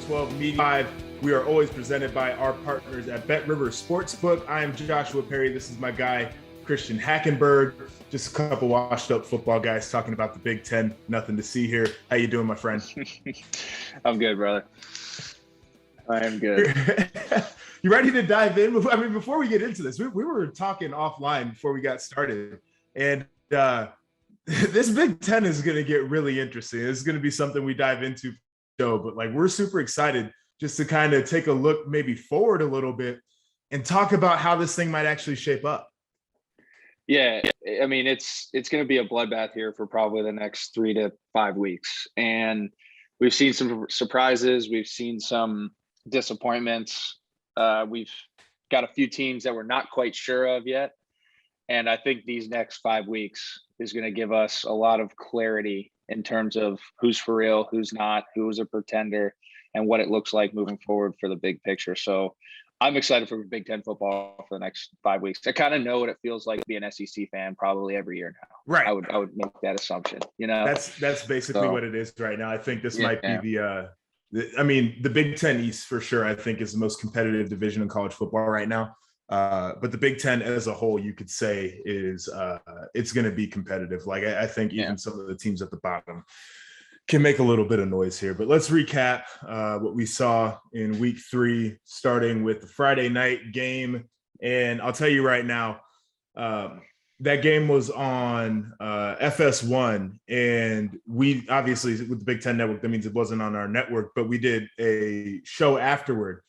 12 Media. We are always presented by our partners at Bet River Sportsbook. I am Joshua Perry. This is my guy, Christian Hackenberg. Just a couple washed up football guys talking about the Big Ten. Nothing to see here. How you doing, my friend? I'm good, brother. I am good. You ready to dive in? I mean, before we get into this, we were talking offline before we got started. And this Big Ten is going to get really interesting. It's going to be something we dive into for the show, but like we're super excited just to kind of take a look maybe forward a little bit and talk about how this thing might actually shape up. Yeah, I mean, it's going to be a bloodbath here for probably the next 3 to 5 weeks. And we've seen some surprises. We've seen some disappointments. We've got a few teams that we're not quite sure of yet. And I think these next 5 weeks is going to give us a lot of clarity in terms of who's for real, who's not, who's a pretender, and what it looks like moving forward for the big picture. So I'm excited for Big Ten football for the next 5 weeks. I kind of know what it feels like to be an SEC fan probably every year now. Right. I would make that assumption. You know, that's basically what it is right now. I think this might be the Big Ten East for sure. I think is the most competitive division in college football right now. But the Big Ten as a whole, you could say is it's going to be competitive. Like I think even some of the teams at the bottom can make a little bit of noise here. But let's recap what we saw in week 3, starting with the Friday night game. And I'll tell you right now, that game was on FS1, and we obviously with the Big Ten Network, that means it wasn't on our network, but we did a show afterward.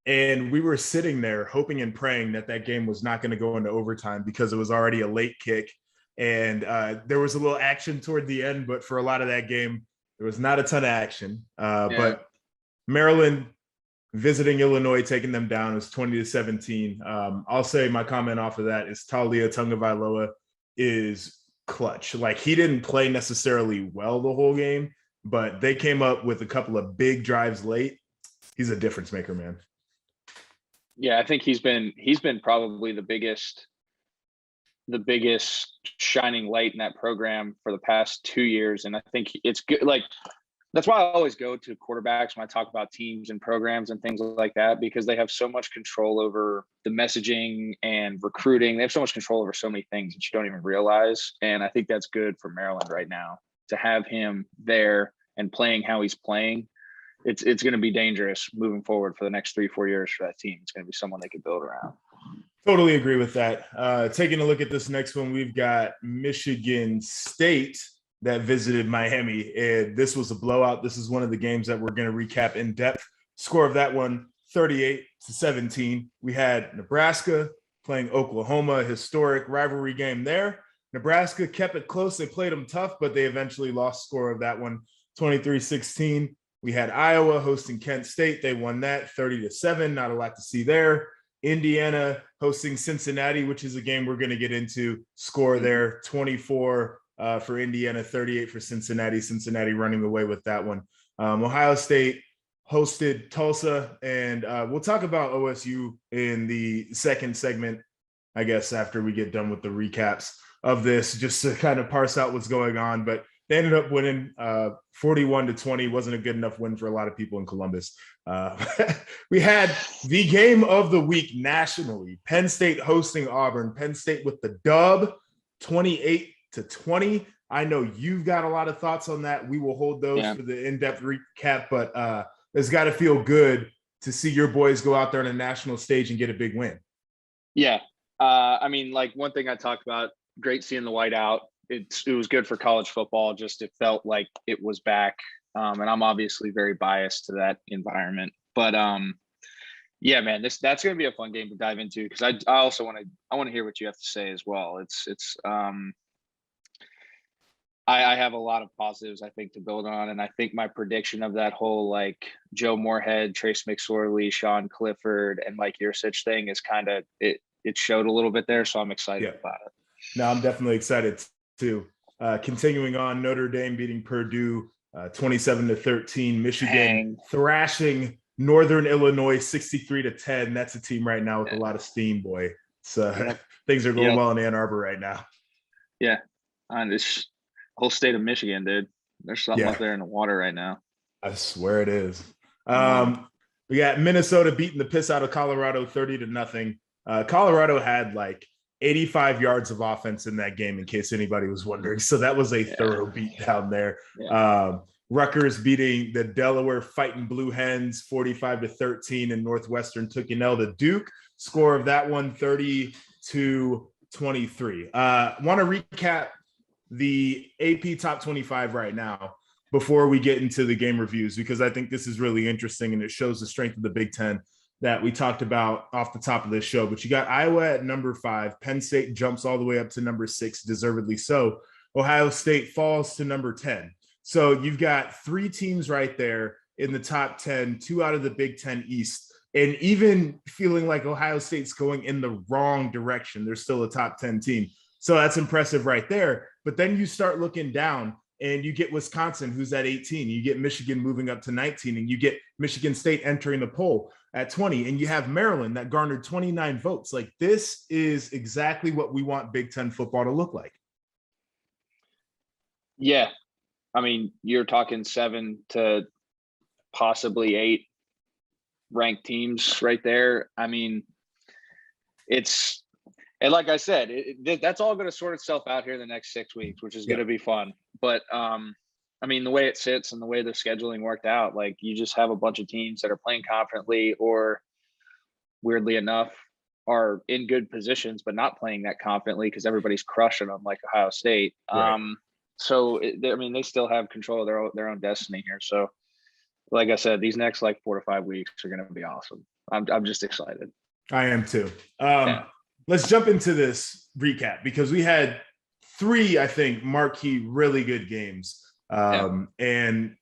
And we were sitting there hoping and praying that game was not going to go into overtime because it was already a late kick. And there was a little action toward the end, but for a lot of that game, there was not a ton of action. But Maryland visiting Illinois, taking them down, it was 20-17. I'll say my comment off of that is Talia Tungavailoa is clutch. Like he didn't play necessarily well the whole game, but they came up with a couple of big drives late. He's a difference maker, man. Yeah, I think he's been probably the biggest shining light in that program for the past 2 years. And I think it's good. Like, that's why I always go to quarterbacks when I talk about teams and programs and things like that, because they have so much control over the messaging and recruiting. They have so much control over so many things that you don't even realize. And I think that's good for Maryland right now to have him there and playing how he's playing. It's going to be dangerous moving forward for the next 3-4 years for that team. It's going to be someone they can build around. Totally agree with that. Taking a look at this next one, we've got Michigan State that visited Miami, and this was a blowout. This is one of the games that we're going to recap in depth. Score of that one, 38-17. We had Nebraska playing Oklahoma, a historic rivalry game there. Nebraska kept it close. They played them tough, but they eventually lost score of that one, 23-16. We had Iowa hosting Kent State. They won that 30-7. Not a lot to see there. Indiana hosting Cincinnati, which is a game we're going to get into. Score there 24 for Indiana, 38 for Cincinnati. Cincinnati running away with that one. Ohio State hosted Tulsa, and we'll talk about OSU in the second segment, I guess, after we get done with the recaps of this, just to kind of parse out what's going on. But they ended up winning 41-20. Wasn't a good enough win for a lot of people in Columbus. We had the game of the week nationally. Penn State hosting Auburn. Penn State with the dub, 28-20. I know you've got a lot of thoughts on that. We will hold those for the in-depth recap, but it's got to feel good to see your boys go out there on a national stage and get a big win. Yeah. I mean, like one thing I talked about, great seeing the white out. It was good for college football. Just it felt like it was back. And I'm obviously very biased to that environment. But yeah, man, that's going to be a fun game to dive into, because I also want to hear what you have to say as well. I have a lot of positives, I think, to build on. And I think my prediction of that whole like Joe Moorhead, Trace McSorley, Sean Clifford, and Mike Yursich thing is kind of it showed a little bit there. So I'm excited about it. No, I'm definitely excited too. Continuing on, Notre Dame beating Purdue 27-13. Michigan thrashing Northern Illinois 63-10. That's a team right now with a lot of steam, boy. So things are going well in Ann Arbor right now. Yeah, on this whole state of Michigan, dude. There's something up there in the water right now. I swear it is. We got Minnesota beating the piss out of Colorado 30-0. Colorado had like 85 yards of offense in that game, in case anybody was wondering. So that was a thorough beat down there. Rutgers beating the Delaware Fighting Blue Hens 45-13, and Northwestern took an L to Duke. Score of that one 30-23. Want to recap the AP top 25 right now before we get into the game reviews, because I think this is really interesting and it shows the strength of the Big Ten that we talked about off the top of this show. But you got Iowa at number 5. Penn State jumps all the way up to number 6, deservedly so. Ohio State falls to number 10. So you've got 3 teams right there in the top 10, 2 out of the Big Ten East. And even feeling like Ohio State's going in the wrong direction, they're still a top 10 team. So that's impressive right there. But then you start looking down and you get Wisconsin, who's at 18. You get Michigan moving up to 19, and you get Michigan State entering the poll at 20. And you have Maryland that garnered 29 votes. Like, this is exactly what we want Big Ten football to look like. Yeah. I mean, you're talking 7 to possibly 8 ranked teams right there. I mean, and like I said, that's all going to sort itself out here in the next 6 weeks, which is going to be fun. But I mean, the way it sits and the way the scheduling worked out, like, you just have a bunch of teams that are playing confidently, or weirdly enough are in good positions, but not playing that confidently because everybody's crushing them, like Ohio State. Right. So, I mean, they still have control of their own destiny here. So, like I said, these next 4 to 5 weeks are going to be awesome. I'm just excited. I am too. Let's jump into this recap, because we had 3, I think, marquee, really good games. And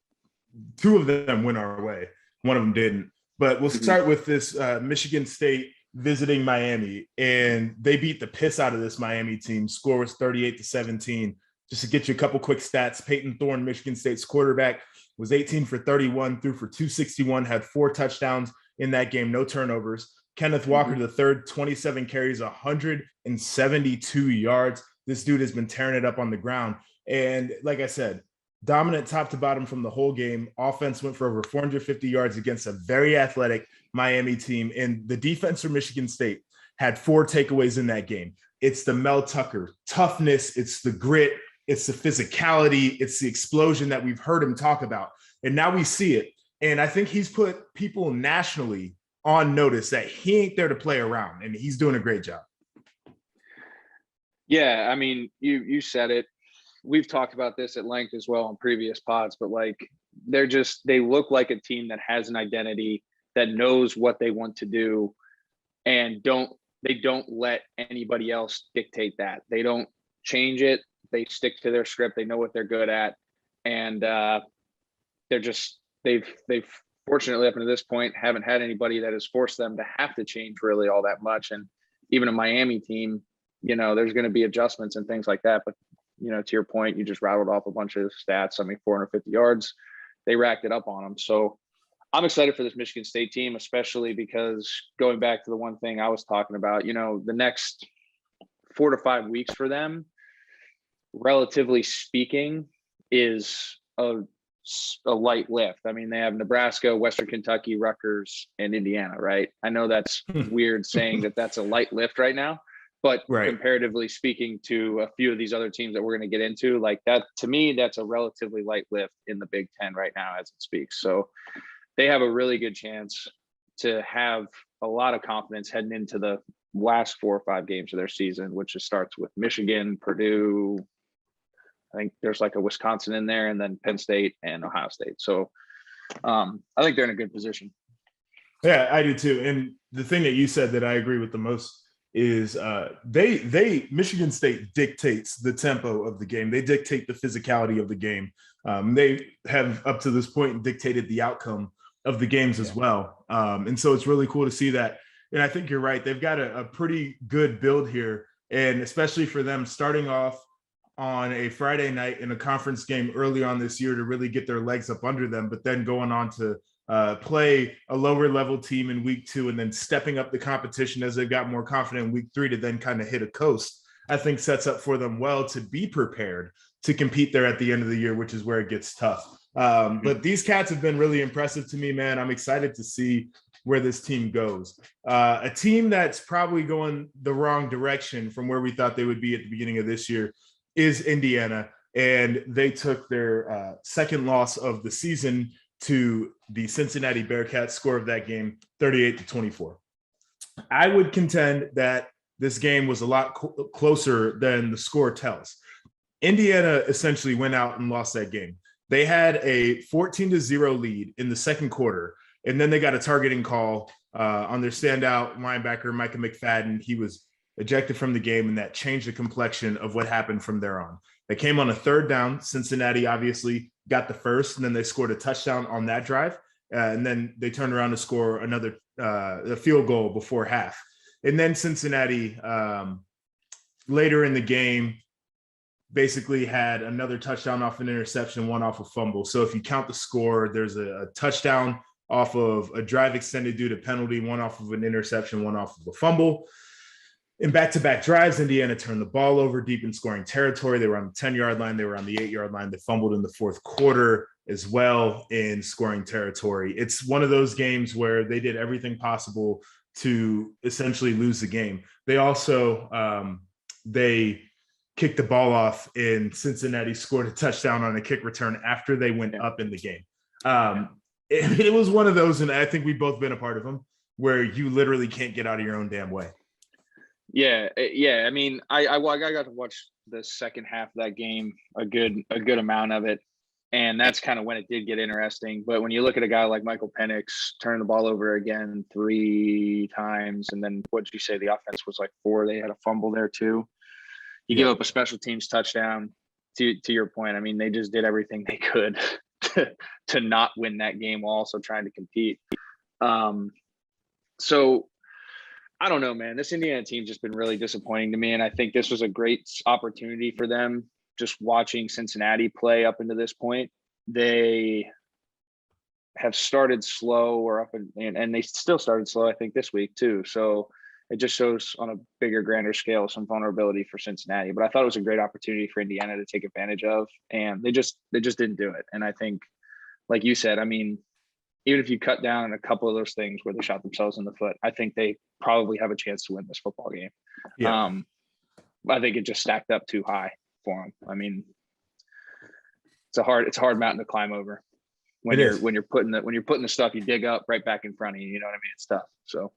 2 of them went our way. One of them didn't. But we'll start with this Michigan State visiting Miami, and they beat the piss out of this Miami team. Score was 38-17. Just to get you a couple quick stats, Peyton Thorne, Michigan State's quarterback, was 18 for 31, threw for 261, had 4 touchdowns in that game, no turnovers. Kenneth Walker III, 27 carries, 172 yards. This dude has been tearing it up on the ground. And like I said, dominant top to bottom from the whole game. Offense went for over 450 yards against a very athletic Miami team. And the defense for Michigan State had 4 takeaways in that game. It's the Mel Tucker toughness. It's the grit. It's the physicality. It's the explosion that we've heard him talk about. And now we see it. And I think he's put people nationally on notice that he ain't there to play around, and he's doing a great job. Yeah, I mean, you said it. We've talked about this at length as well on previous pods, but like, they look like a team that has an identity, that knows what they want to do, and they don't let anybody else dictate that. They don't change it. They stick to their script. They know what they're good at. And they've fortunately, up to this point, haven't had anybody that has forced them to have to change really all that much. And even a Miami team, there's going to be adjustments and things like that. But, to your point, you just rattled off a bunch of stats. I mean, 450 yards, they racked it up on them. So I'm excited for this Michigan State team, especially because, going back to the one thing I was talking about, the next 4 to 5 weeks for them, relatively speaking, is a light lift. I mean, they have Nebraska, Western Kentucky, Rutgers, and Indiana, right? I know that's weird saying that that's a light lift right now, but comparatively speaking to a few of these other teams that we're going to get into, like, that, to me, that's a relatively light lift in the Big Ten right now as it speaks. So they have a really good chance to have a lot of confidence heading into the last 4 or 5 games of their season, which just starts with Michigan, Purdue, I think there's like a Wisconsin in there, and then Penn State and Ohio State. So I think they're in a good position. Yeah, I do too. And the thing that you said that I agree with the most is Michigan State dictates the tempo of the game. They dictate the physicality of the game. They have up to this point dictated the outcome of the games as well. And so it's really cool to see that. And I think you're right. They've got a pretty good build here. And especially for them starting off on a Friday night in a conference game early on this year to really get their legs up under them, but then going on to play a lower level team in week 2 and then stepping up the competition as they got more confident in week 3 to then kind of hit a coast, I think sets up for them well to be prepared to compete there at the end of the year, which is where it gets tough. But these cats have been really impressive to me, man. I'm excited to see where this team goes. A team that's probably going the wrong direction from where we thought they would be at the beginning of this year is Indiana. And they took their second loss of the season to the Cincinnati Bearcats. Score of that game, 38-24. I would contend that this game was a lot closer than the score tells. Indiana essentially went out and lost that game. They had a 14-0 lead in the second quarter, and then they got a targeting call on their standout linebacker, Micah McFadden. He was ejected from the game, and that changed the complexion of what happened from there on. They came on a third down. Cincinnati obviously got the first, and then they scored a touchdown on that drive. And then they turned around to score another a field goal before half. And then Cincinnati later in the game basically had another touchdown off an interception, one off a fumble. So if you count the score, there's a touchdown off of a drive extended due to penalty, one off of an interception, one off of a fumble. In back-to-back drives, Indiana turned the ball over deep in scoring territory. They were on the 10-yard line. They were on the 8-yard line. They fumbled in the fourth quarter as well in scoring territory. It's one of those games where they did everything possible to essentially lose the game. They also they kicked the ball off, and Cincinnati scored a touchdown on a kick return after they went up in the game. It was one of those, and I think we've both been a part of them, where you literally can't get out of your own damn way. Yeah. I mean, I got to watch the second half of that game, a good amount of it, and that's kind of when it did get interesting. But when you look at a guy like Michael Penix turn the ball over again 3 times, and then what did you say? The offense was like 4. They had a fumble there too. You give up a special teams touchdown. To your point, I mean, they just did everything they could to not win that game while also trying to compete. So I don't know, man. This Indiana team's just been really disappointing to me, and I think this was a great opportunity for them. Just watching Cincinnati play up into this point, they have started slow, or and they still started slow, I think, this week too. So it just shows on a bigger, grander scale some vulnerability for Cincinnati. But I thought it was a great opportunity for Indiana to take advantage of, and they just didn't do it. And I think, like you said, I mean, even if you cut down a couple of those things where they shot themselves in the foot, I think they probably have a chance to win this football game. Yeah. I think it just stacked up too high for them. I mean, it's a hard mountain to climb over when you're putting the stuff you dig up right back in front of you. You know what I mean? It's tough. So.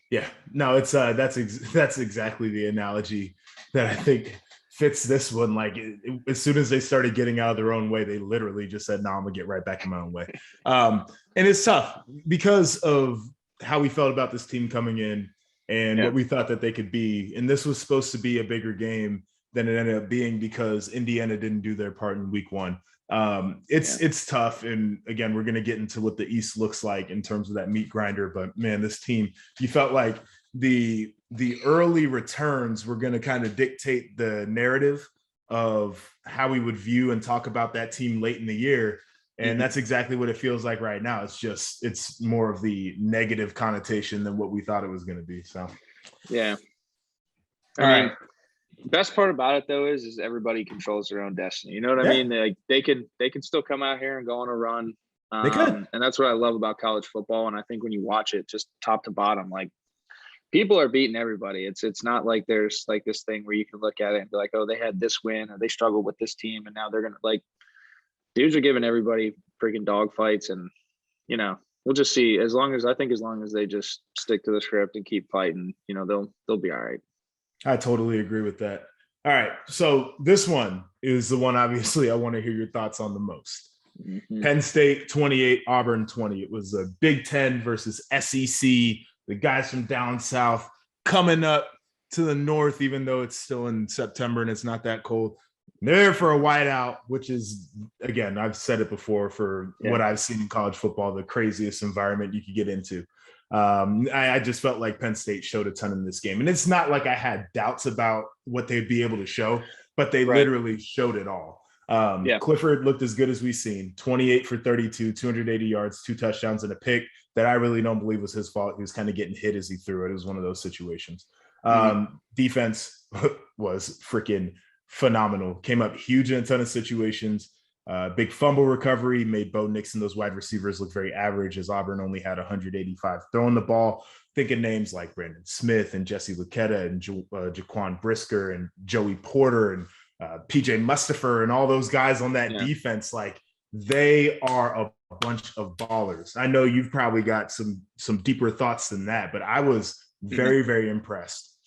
Yeah, no, it's that's exactly the analogy that I think fits this one. Like as soon as they started getting out of their own way, they literally just said, "No, I'm gonna get right back in my own way." And it's tough because of how we felt about this team coming in and what we thought that they could be. And this was supposed to be a bigger game than it ended up being because Indiana didn't do their part in week 1. It's tough. And again, we're going to get into what the East looks like in terms of that meat grinder, but man, this team, you felt like the early returns were going to kind of dictate the narrative of how we would view and talk about that team late in the year. And that's exactly what it feels like right now. It's more of the negative connotation than what we thought it was going to be. So, yeah. I mean, best part about it though is everybody controls their own destiny. You know what I mean? They can still come out here and go on a run. They could. And that's what I love about college football. And I think when you watch it, just top to bottom, like people are beating everybody. It's not like there's like this thing where you can look at it and be like, oh, they had this win or they struggled with this team and now they're gonna like. Dudes are giving everybody freaking dog fights, and you know we'll just see. As long as they just stick to the script and keep fighting, you know they'll be all right. I totally agree with that. All right, so this one is the one obviously I want to hear your thoughts on the most. Penn State 28, Auburn 20. It was a Big Ten versus SEC. The guys from down south coming up to the north, even though it's still in September and it's not that cold. They're for a whiteout, which is, again, I've said it before, for what I've seen in college football, the craziest environment you could get into. I just felt like Penn State showed a ton in this game. And it's not like I had doubts about what they'd be able to show, but they literally showed it all. Clifford looked as good as we've seen, 28 for 32, 280 yards, 2 touchdowns and a pick that I really don't believe was his fault. He was kind of getting hit as he threw it. It was one of those situations. Defense was freaking phenomenal. Came up huge in a ton of situations. Big fumble recovery made Bo Nix and those wide receivers look very average, as Auburn only had 185 throwing the ball. Thinking names like Brandon Smith and Jesse Luketa and Jaquan Brisker and Joey Porter and PJ Mustipher and all those guys on that defense, like they are a bunch of ballers. I know you've probably got some deeper thoughts than that, but I was very, very impressed.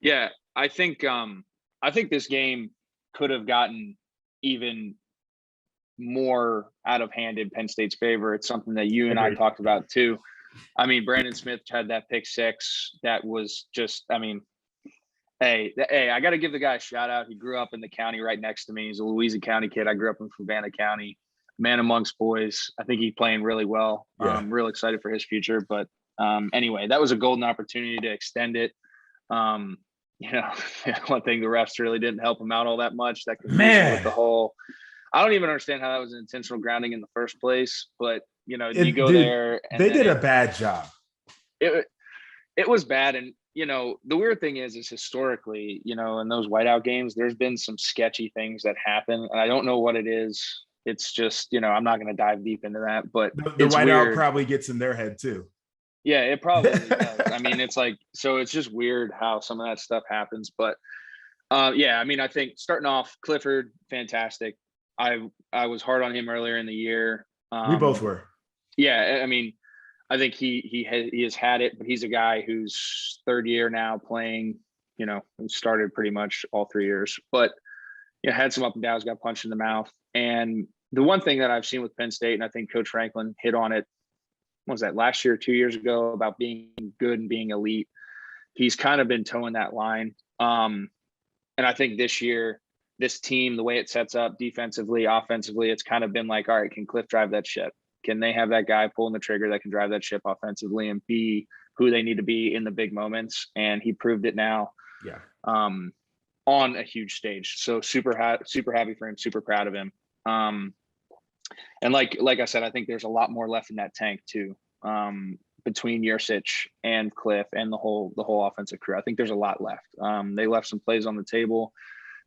Yeah, I think this game could have gotten even more out of hand in Penn State's favor. It's something that you and I talked about too. I mean, Brandon Smith had that pick six. That was just, I mean, hey, I got to give the guy a shout out. He grew up in the county right next to me. He's a Louisa County kid. I grew up in Savannah County. Man amongst boys. I think he's playing really well. Yeah. I'm real excited for his future. But anyway, that was a golden opportunity to extend it. One thing, the refs really didn't help him out all that much. That with the whole, I don't even understand how that was an intentional grounding in the first place. But you go there. And they did a bad job. It was bad, and the weird thing is historically, in those whiteout games, there's been some sketchy things that happen, and I don't know what it is. It's just, I'm not going to dive deep into that, but the whiteout probably gets in their head too. Yeah, it probably does. I mean, it's like, so it's just weird how some of that stuff happens. But I mean, I think starting off, Clifford, fantastic. I was hard on him earlier in the year. We both were. Yeah, I mean, I think he has had it, but he's a guy who's third year now playing, started pretty much all 3 years, but had some up and downs, got punched in the mouth. And the one thing that I've seen with Penn State, and I think Coach Franklin hit on it, what was that, last year, 2 years ago, about being good and being elite. He's kind of been towing that line. And I think this year, this team, the way it sets up defensively, offensively, it's kind of been like, all right, can Cliff drive that ship? Can they have that guy pulling the trigger that can drive that ship offensively and be who they need to be in the big moments? And he proved it now. Yeah. On a huge stage. So super happy for him, super proud of him. And like I said, I think there's a lot more left in that tank too, between Yursich and Cliff and the whole offensive crew. I think there's a lot left. They left some plays on the table.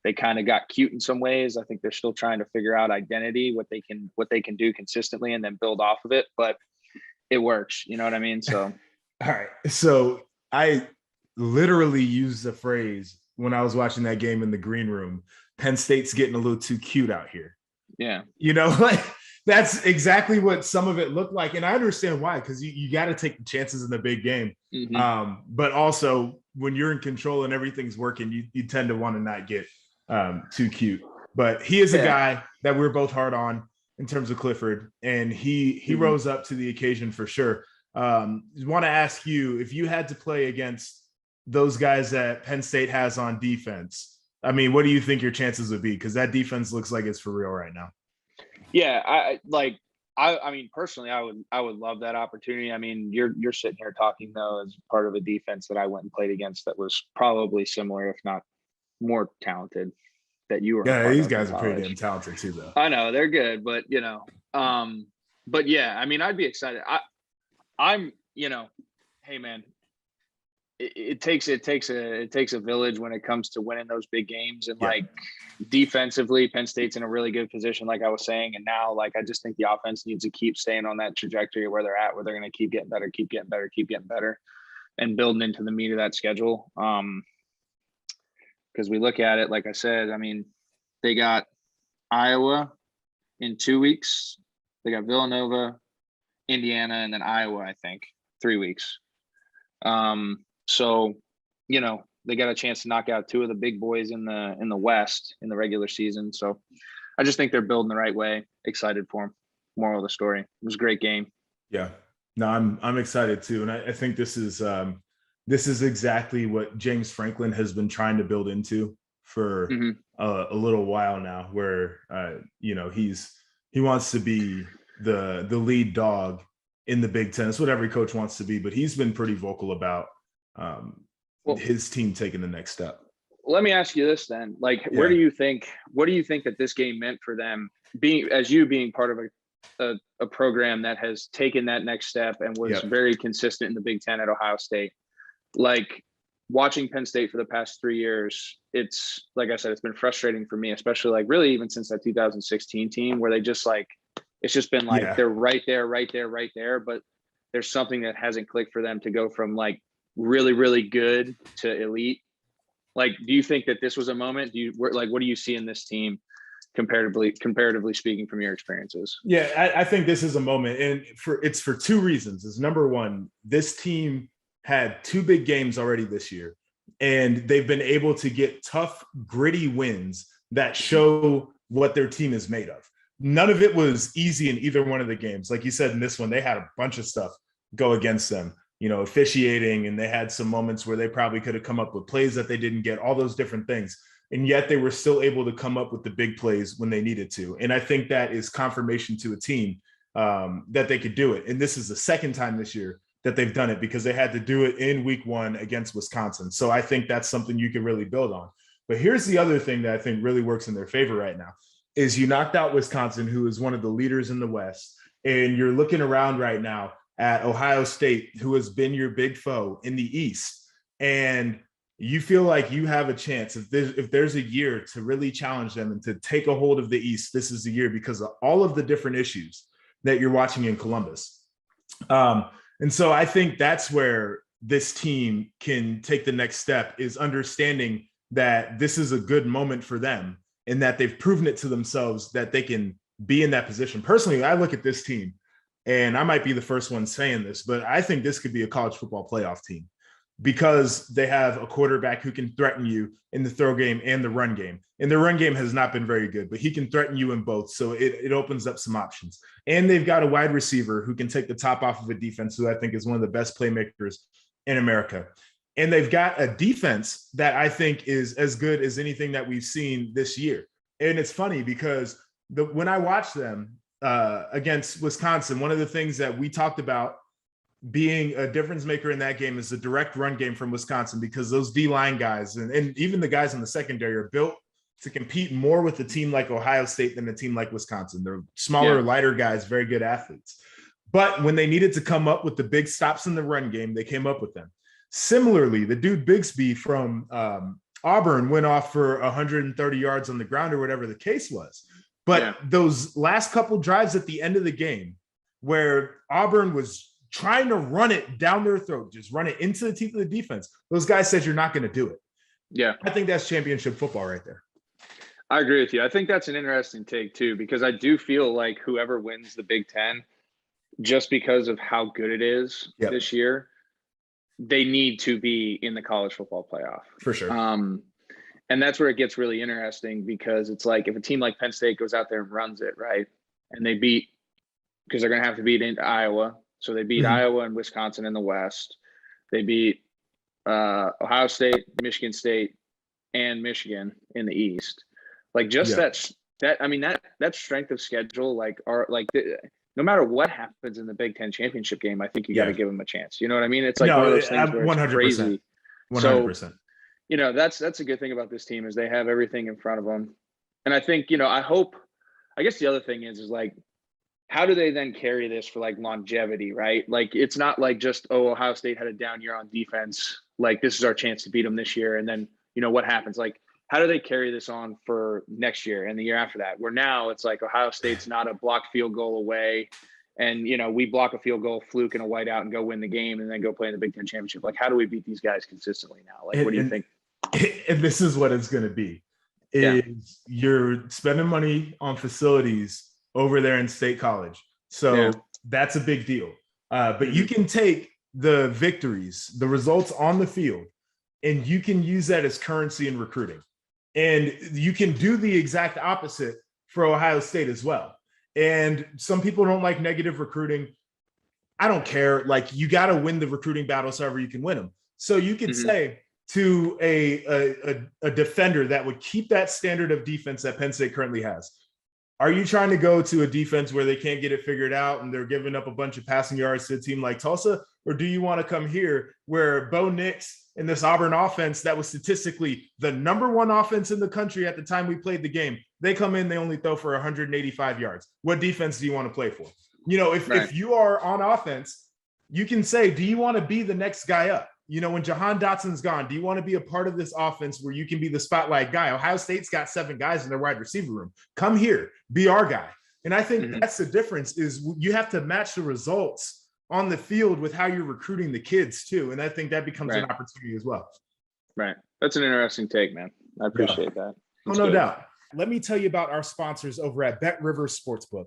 They kind of got cute in some ways. I think they're still trying to figure out identity, what they can do consistently and then build off of it, but it works. You know what I mean? So. All right. So I literally used the phrase when I was watching that game in the green room, Penn State's getting a little too cute out here. Yeah. Like that's exactly what some of it looked like. And I understand why, because you got to take the chances in the big game. Mm-hmm. But also when you're in control and everything's working, you tend to want to not get too cute. But he is a guy that we're both hard on in terms of Clifford, and he rose up to the occasion for sure. Want to ask you, if you had to play against those guys that Penn State has on defense, I mean, what do you think your chances would be? Because that defense looks like it's for real right now. Yeah, I mean, personally, I would love that opportunity. I mean, you're sitting here talking though as part of a defense that I went and played against that was probably similar, if not more talented, that you were. Yeah, these guys are pretty damn talented too, though. I know they're good, but but yeah, I mean, I'd be excited. I'm, hey man, it takes a village when it comes to winning those big games, and like defensively, Penn State's in a really good position, like I was saying, and now like I just think the offense needs to keep staying on that trajectory where they're at, where they're going to keep getting better, and building into the meat of that schedule. Because we look at it, like I said, I mean, they got Iowa in 2 weeks, they got Villanova, Indiana, and then Iowa, I think 3 weeks. So, they got a chance to knock out two of the big boys in the West in the regular season. So I just think they're building the right way. Excited for them. Moral of the story. It was a great game. Yeah, no, I'm excited too. And I think this is exactly what James Franklin has been trying to build into for a little while now, where, he wants to be the lead dog in the Big Ten. It's what every coach wants to be, but he's been pretty vocal about his team taking the next step. Let me ask you this then, like, what do you think that this game meant for them, being part of a program that has taken that next step and was very consistent in the Big Ten at Ohio State? Like, watching Penn State for the past 3 years, it's like I said, it's been frustrating for me, especially like really even since that 2016 team where they just like, it's just been like, they're right there, right there, right there. But there's something that hasn't clicked for them to go from like really, really good to elite. Like, do you think that this was a moment? What do you see in this team comparatively speaking from your experiences? Yeah, I think this is a moment, and it's for two reasons. Is number one, this team had 2 big games already this year, and they've been able to get tough, gritty wins that show what their team is made of. None of it was easy in either one of the games. Like you said, in this one, they had a bunch of stuff go against them, officiating, and they had some moments where they probably could have come up with plays that they didn't get, all those different things. And yet they were still able to come up with the big plays when they needed to. And I think that is confirmation to a team that they could do it. And this is the second time this year that they've done it, because they had to do it in week 1 against Wisconsin. So I think that's something you can really build on. But here's the other thing that I think really works in their favor right now is you knocked out Wisconsin, who is one of the leaders in the West. And you're looking around right now at Ohio State, who has been your big foe in the East. And you feel like you have a chance if there's a year to really challenge them and to take a hold of the East, this is the year because of all of the different issues that you're watching in Columbus. And so I think that's where this team can take the next step, is understanding that this is a good moment for them and that they've proven it to themselves that they can be in that position. Personally, I look at this team, and I might be the first one saying this, but I think this could be a college football playoff team, because they have a quarterback who can threaten you in the throw game and the run game. And the run game has not been very good, but he can threaten you in both. So it opens up some options. And they've got a wide receiver who can take the top off of a defense, who I think is one of the best playmakers in America. And they've got a defense that I think is as good as anything that we've seen this year. And it's funny because when I watched them against Wisconsin, one of the things that we talked about being a difference maker in that game is the direct run game from Wisconsin, because those D-line guys and even the guys in the secondary are built to compete more with a team like Ohio State than a team like Wisconsin. They're smaller, lighter guys, very good athletes. But when they needed to come up with the big stops in the run game, they came up with them. Similarly, the dude Bigsby from Auburn went off for 130 yards on the ground or whatever the case was. But those last couple drives at the end of the game where Auburn was trying to run it down their throat, just run it into the teeth of the defense, those guys said you're not going to do it. Yeah. I think that's championship football right there. I agree with you. I think that's an interesting take too, because I do feel like whoever wins the Big Ten, just because of how good it is this year, they need to be in the college football playoff. For sure. And that's where it gets really interesting, because it's like if a team like Penn State goes out there and runs it, right, and they beat, because they're going to have to beat Iowa. So they beat Iowa and Wisconsin in the West. They beat Ohio State, Michigan State, and Michigan in the East. Like just that strength of schedule, no matter what happens in the Big Ten championship game, I think you got to give them a chance. You know what I mean? It's like one of those things where 100%, it's crazy. 100%. So, that's a good thing about this team, is they have everything in front of them. And I think, I guess the other thing is like, how do they then carry this for like longevity, right? Like, it's not like just, Ohio State had a down year on defense. Like, this is our chance to beat them this year. And then, what happens? Like, how do they carry this on for next year and the year after that? Where now it's like Ohio State's not a blocked field goal away. And, we block a field goal, fluke and a whiteout and go win the game and then go play in the Big Ten championship. Like, how do we beat these guys consistently now? Like, what do you think? And this is what it's going to be, is you're spending money on facilities over there in State College. So that's a big deal. But you can take the victories, the results on the field, and you can use that as currency in recruiting. And you can do the exact opposite for Ohio State as well. And some people don't like negative recruiting. I don't care. Like, you got to win the recruiting battles however you can win them. So you could say to a defender that would keep that standard of defense that Penn State currently has, are you trying to go to a defense where they can't get it figured out and they're giving up a bunch of passing yards to a team like Tulsa? Or do you want to come here where Bo Nix and this Auburn offense that was statistically the number 1 offense in the country at the time we played the game, they come in, they only throw for 185 yards. What defense do you want to play for? If you are on offense, you can say, do you want to be the next guy up? when Jahan Dotson's gone, do you want to be a part of this offense where you can be the spotlight guy? Ohio State's got 7 guys in their wide receiver room. Come here, be our guy. And I think that's the difference, is you have to match the results on the field with how you're recruiting the kids too. And I think that becomes an opportunity as well. Right. That's an interesting take, man. I appreciate that. Oh, no doubt. Let me tell you about our sponsors over at BetRivers Sportsbook.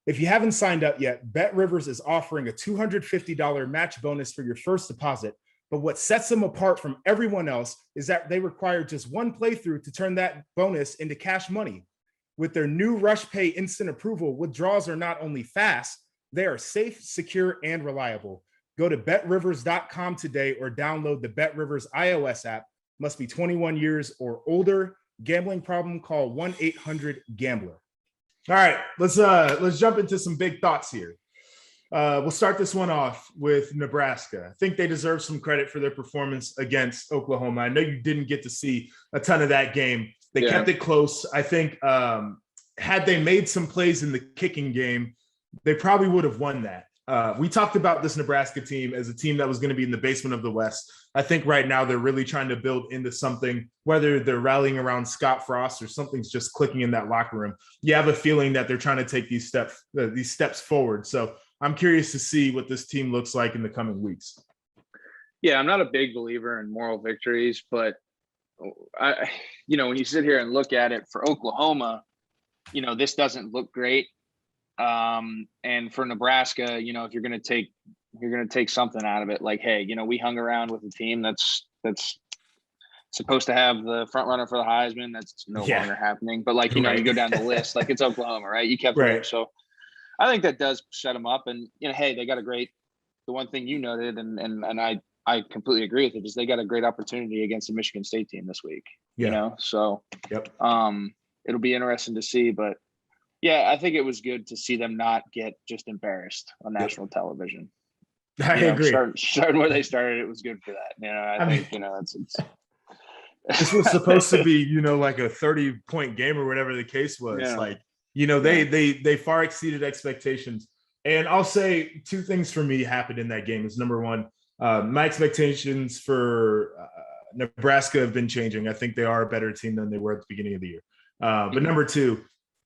If you haven't signed up yet, BetRivers is offering a $250 match bonus for your first deposit. But what sets them apart from everyone else is that they require just one playthrough to turn that bonus into cash money. With their new Rush Pay instant approval, withdrawals are not only fast, they are safe, secure, and reliable. Go to betrivers.com today or download the BetRivers iOS app. Must be 21 years or older. Gambling problem? Call 1-800-GAMBLER. All right, let's jump into some big thoughts here. We'll start this one off with Nebraska. I think they deserve some credit for their performance against Oklahoma. I know you didn't get to see a ton of that game. They kept it close. I think had they made some plays in the kicking game, they probably would have won that. We talked about this Nebraska team as a team that was going to be in the basement of the West. I think right now they're really trying to build into something, whether they're rallying around Scott Frost or something's just clicking in that locker room. You have a feeling that they're trying to take these steps forward. So I'm curious to see what this team looks like in the coming weeks. Yeah, I'm not a big believer in moral victories, but when you sit here and look at it for Oklahoma, this doesn't look great. And for Nebraska, if you're going to take something out of it, like, hey, we hung around with a team that's supposed to have the front runner for the Heisman. That's no longer happening. But you go down the list, like it's Oklahoma, right? You kept them. So I think that does set them up. And, hey, they got the one thing you noted, and I completely agree with it, is they got a great opportunity against the Michigan State team this week, So it'll be interesting to see, but yeah, I think it was good to see them not get just embarrassed on national television. I agree. Starting where they started, it was good for that. I think it's this was supposed to be, like a 30-point game or whatever the case was. They far exceeded expectations. And I'll say 2 things for me happened in that game. Is number one, my expectations for Nebraska have been changing. I think they are a better team than they were at the beginning of the year. But number 2,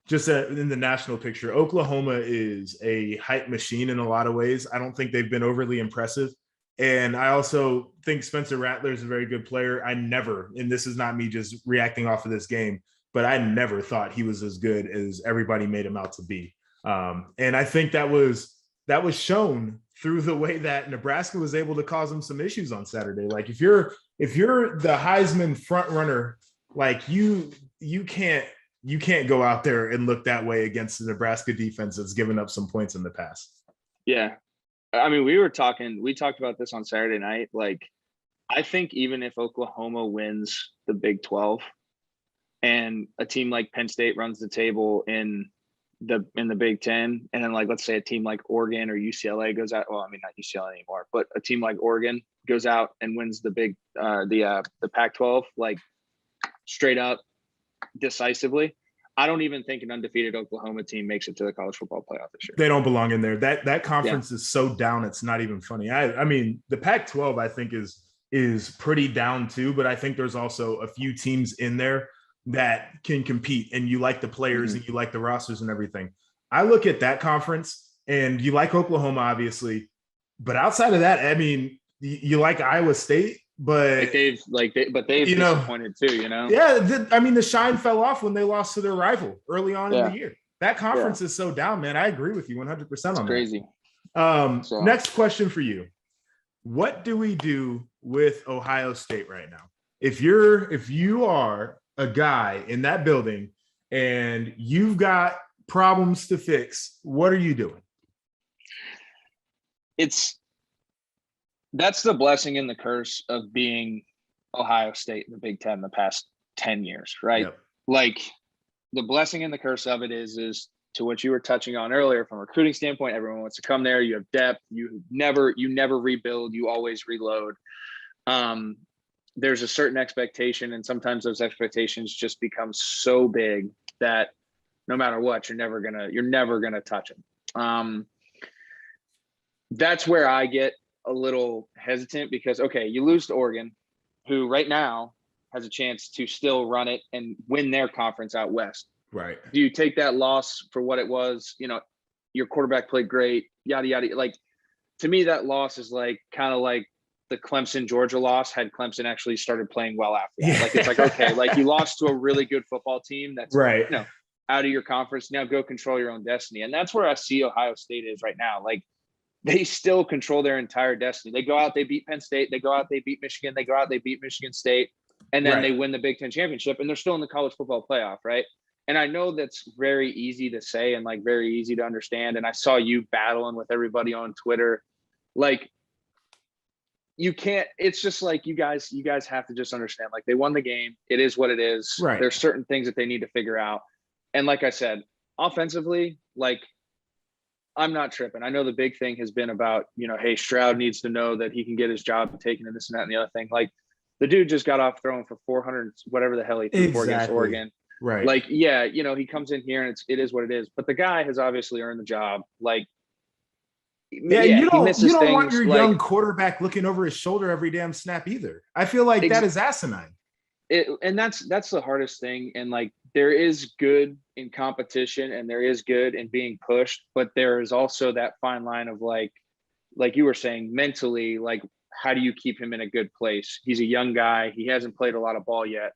just in the national picture, Oklahoma is a hype machine in a lot of ways. I don't think they've been overly impressive. And I also think Spencer Rattler is a very good player. and this is not me just reacting off of this game, but I never thought he was as good as everybody made him out to be. And I think that was shown through the way that Nebraska was able to cause them some issues on Saturday. Like if you're the Heisman front runner, like you can't go out there and look that way against the Nebraska defense that's given up some points in the past. Yeah. I mean, we talked about this on Saturday night. Like, I think even if Oklahoma wins the Big 12 and a team like Penn State runs the table in the Big 10, and then let's say a team like Oregon or UCLA goes out, well, I mean, not UCLA anymore, but a team like Oregon goes out and wins the Pac-12, straight up, decisively, I don't even think an undefeated Oklahoma team makes it to the college football playoff this year. They don't belong in there. That conference is so down, it's not even funny. I mean, the Pac-12 I think is pretty down too, but I think there's also a few teams in there that can compete, and you like the players and you like the rosters and everything. I look at that conference, and you like Oklahoma, obviously, but outside of that, I mean, you like Iowa State. But they've disappointed too, Yeah, I mean, the shine fell off when they lost to their rival early on in the year. That conference is so down, man. I agree with you 100% on crazy. That. Next question for you: what do we do with Ohio State right now? If you are a guy in that building and you've got problems to fix, what are you doing? That's the blessing and the curse of being Ohio State in the Big Ten the past 10 years, right? Yep. The blessing and the curse of it is to what you were touching on earlier from a recruiting standpoint. Everyone wants to come there. You have depth. You never rebuild. You always reload. There's a certain expectation, and sometimes those expectations just become so big that no matter what, you're never gonna touch them. That's where I get a little hesitant because, okay, you lose to Oregon, who right now has a chance to still run it and win their conference out West. Right. Do you take that loss for what it was? You know, your quarterback played great, yada, yada. Like, to me, that loss is like kind of like the Clemson Georgia loss had Clemson actually started playing well after that. Yeah. Like, it's like, okay, like you lost to a really good football team that's right. You know, out of your conference. Now go control your own destiny. And that's where I see Ohio State is right now. Like, they still control their entire destiny. They go out, they beat Penn State, they go out, they beat Michigan, they go out, they beat Michigan State, and then they win the Big Ten championship, and they're still in the college football playoff, right? And I know that's very easy to say and like very easy to understand. And I saw you battling with everybody on Twitter. Like, you can't, it's just like you guys have to just understand, like, they won the game. It is what it is. Right. There's certain things that they need to figure out. And like I said, offensively, like, I'm not tripping. I know the big thing has been about, you know, hey, Stroud needs to know that he can get his job taken and this and that and the other thing. Like, the dude just got off throwing for 400, whatever the hell he threw for against Oregon. Right. Like, yeah, you know, he comes in here and it is what it is. But the guy has obviously earned the job. Like, yeah, you don't want your young quarterback looking over his shoulder every damn snap either. I feel like that is asinine. And that's the hardest thing. And like, there is good in competition and there is good in being pushed, but there is also that fine line of like you were saying, mentally, like, how do you keep him in a good place? He's a young guy. He hasn't played a lot of ball yet.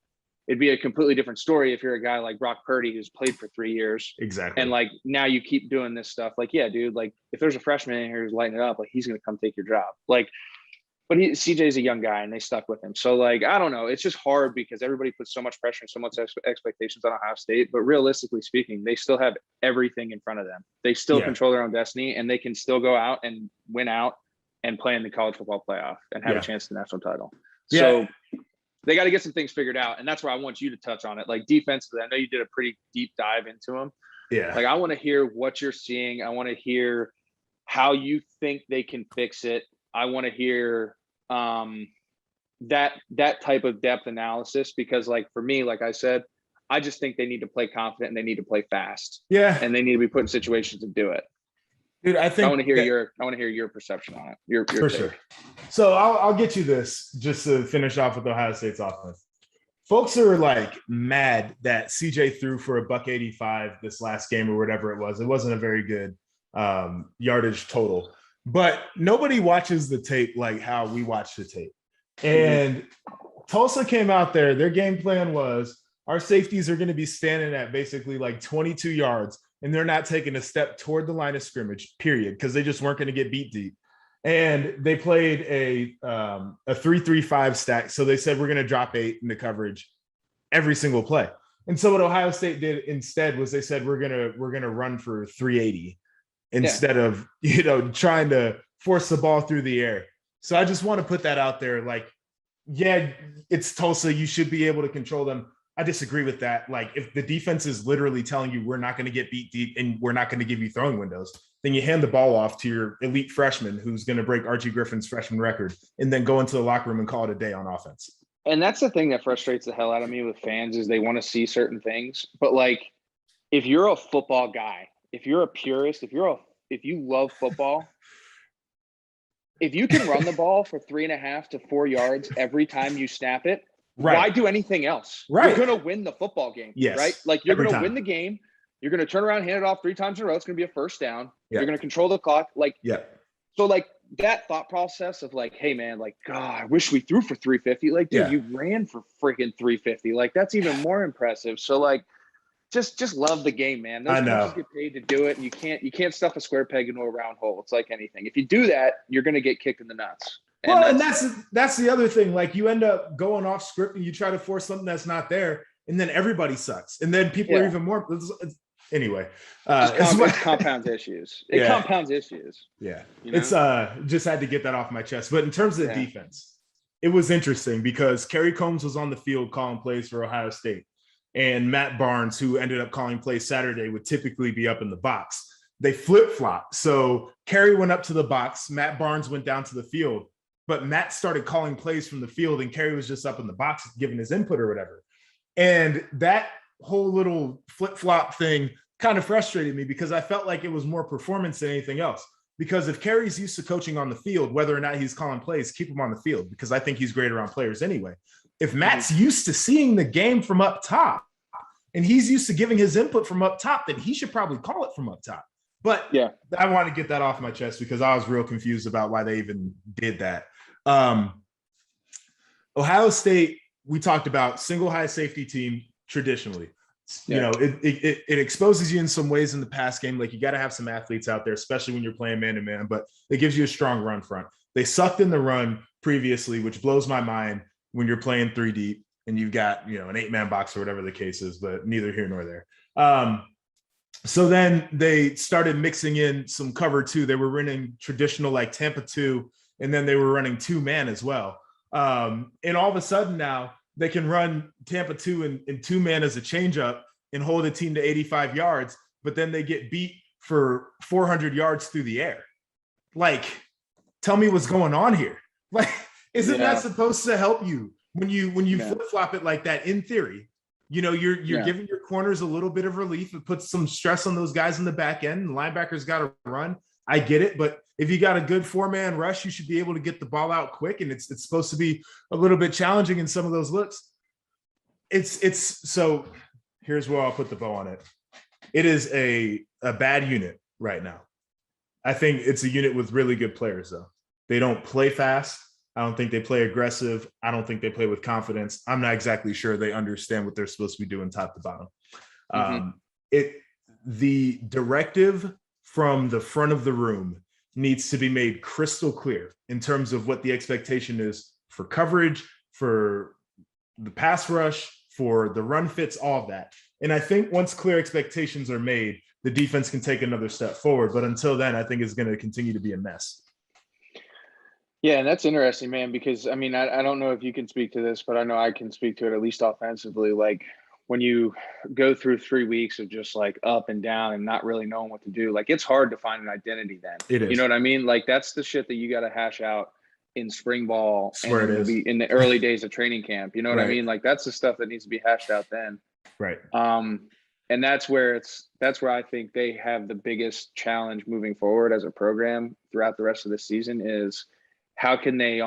It'd be a completely different story if you're a guy like Brock Purdy, who's played for 3 years. Exactly. And like, now you keep doing this stuff. Like, yeah, dude, like, if there's a freshman in here who's lighting it up, like, he's going to come take your job. Like, but CJ's a young guy and they stuck with him. So like, I don't know. It's just hard because everybody puts so much pressure and so much expectations on Ohio State, but realistically speaking, they still have everything in front of them. They still control their own destiny, and they can still go out and win out and play in the college football playoff and have a chance at the national title. So they got to get some things figured out. And that's where I want you to touch on it. Like, defensively, I know you did a pretty deep dive into them. Yeah. Like, I want to hear what you're seeing. I want to hear how you think they can fix it. I want to hear that type of depth analysis, because like, for me, like I said, I just think they need to play confident and they need to play fast. Yeah. And they need to be put in situations to do it. Dude, I think I want to hear your perception on it. Your for take. Sure. So I'll get you this just to finish off with Ohio State's offense. Folks are like mad that CJ threw for a $185 this last game or whatever it was. It wasn't a very good yardage total, but nobody watches the tape like how we watch the tape. And Tulsa came out there. Their game plan was, our safeties are going to be standing at basically like 22 yards, and they're not taking a step toward the line of scrimmage, period, because they just weren't going to get beat deep. And they played a 3-3-5 stack. So they said, we're going to drop 8 into coverage every single play. And so what Ohio State did instead was they said, we're going to run for 380 instead of, you know, trying to force the ball through the air. So I just want to put that out there. Like, yeah, it's Tulsa. You should be able to control them. I disagree with that. Like, if the defense is literally telling you we're not going to get beat deep and we're not going to give you throwing windows, then you hand the ball off to your elite freshman who's going to break Archie Griffin's freshman record and then go into the locker room and call it a day on offense. And that's the thing that frustrates the hell out of me with fans, is they want to see certain things. But like, if you're a football guy, if you're a purist, if you love football, if you can run the ball for 3.5 to 4 yards every time you snap it, why do anything else? Right. You're going to win the football game. Yes. Right? Like, you're going to win the game. You're going to turn around, hand it off 3 times in a row. It's going to be a first down. Yeah. You're going to control the clock. Like, so like that thought process of like, hey man, like, God, I wish we threw for 350. Like, dude, you ran for freaking 350. Like, that's even more impressive. So like, just love the game, man. Those coaches get paid to do it, and you can't stuff a square peg into a round hole. It's like anything. If you do that, you're going to get kicked in the nuts. And that's the other thing. Like, you end up going off script and you try to force something that's not there, and then everybody sucks, and then people are even more. Anyway, it compounds issues. It compounds issues. Yeah, you know? It's just had to get that off my chest. But in terms of the defense, it was interesting because Kerry Combs was on the field calling plays for Ohio State, and Matt Barnes, who ended up calling plays Saturday, would typically be up in the box. They flip-flopped. So Kerry went up to the box, Matt Barnes went down to the field, but Matt started calling plays from the field and Kerry was just up in the box giving his input or whatever. And that whole little flip-flop thing kind of frustrated me because I felt like it was more performance than anything else. because if Kerry's used to coaching on the field, whether or not he's calling plays, keep him on the field, because I think he's great around players anyway. If Matt's used to seeing the game from up top and he's used to giving his input from up top, then he should probably call it from up top. But yeah, I want to get that off my chest because I was real confused about why they even did that. Ohio State, we talked about single high safety team traditionally. You know, it exposes you in some ways in the pass game. Like, you got to have some athletes out there, especially when you're playing man-to-man, but it gives you a strong run front. They sucked in the run previously, which blows my mind when you're playing 3 deep and you've got, you know, an 8-man box or whatever the case is, but neither here nor there. So then they started mixing in some cover 2. They were running traditional like Tampa 2, and then they were running 2-man as well. And all of a sudden now they can run Tampa 2 in 2-man as a changeup and hold a team to 85 yards, but then they get beat for 400 yards through the air. Like, tell me what's going on here. Like, isn't that supposed to help you when you flip-flop it like that? In theory, you know, you're giving your corners a little bit of relief. It puts some stress on those guys in the back end. The linebackers got to run. I get it, but if you got a good 4-man rush, you should be able to get the ball out quick, and it's supposed to be a little bit challenging in some of those looks. It's so here's where I'll put the bow on it. It is a bad unit right now. I think it's a unit with really good players, though. They don't play fast. I don't think they play aggressive. I don't think they play with confidence. I'm not exactly sure they understand what they're supposed to be doing top to bottom. The directive from the front of the room needs to be made crystal clear in terms of what the expectation is for coverage, for the pass rush, for the run fits, all of that. And I think once clear expectations are made, the defense can take another step forward. But until then, I think it's going to continue to be a mess. Yeah, and that's interesting, man, because, I mean, I don't know if you can speak to this, but I know I can speak to it, at least offensively. Like, when you go through 3 weeks of just like up and down and not really knowing what to do, like, it's hard to find an identity then. It is. You know what I mean? Like, that's the shit that you got to hash out in spring ball and in the early days of training camp. You know what I mean? Like, that's the stuff that needs to be hashed out then. Right. And that's where I think they have the biggest challenge moving forward as a program throughout the rest of the season is how can they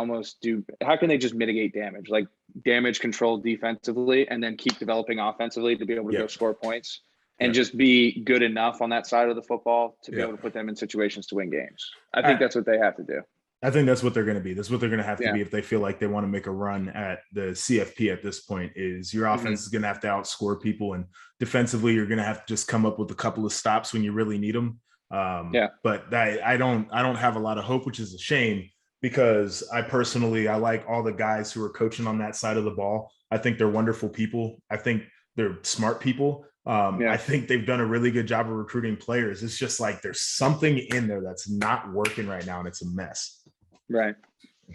just mitigate damage, like damage control defensively, and then keep developing offensively to be able to go score points and just be good enough on that side of the football to be able to put them in situations to win games. I think that's what they have to do. I think that's what they're going to be. That's what they're going to have to be if they feel like they want to make a run at the CFP at this point. Is your offense is going to have to outscore people, and defensively you're going to have to just come up with a couple of stops when you really need them. But I don't have a lot of hope, which is a shame, because I like all the guys who are coaching on that side of the ball. I think they're wonderful people. I think they're smart people. I think they've done a really good job of recruiting players. It's just like there's something in there that's not working right now, and it's a mess. Right.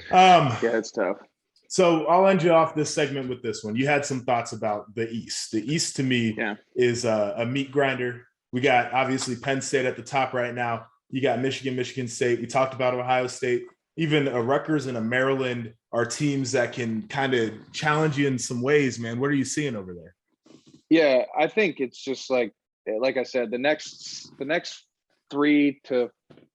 It's tough. So I'll end you off this segment with this one. You had some thoughts about the East. The East to me is a meat grinder. We got obviously Penn State at the top right now. You got Michigan State. We talked about Ohio State. Even a Rutgers and a Maryland are teams that can kind of challenge you in some ways, man. What are you seeing over there? Yeah, I think it's just like I said, the next 3 to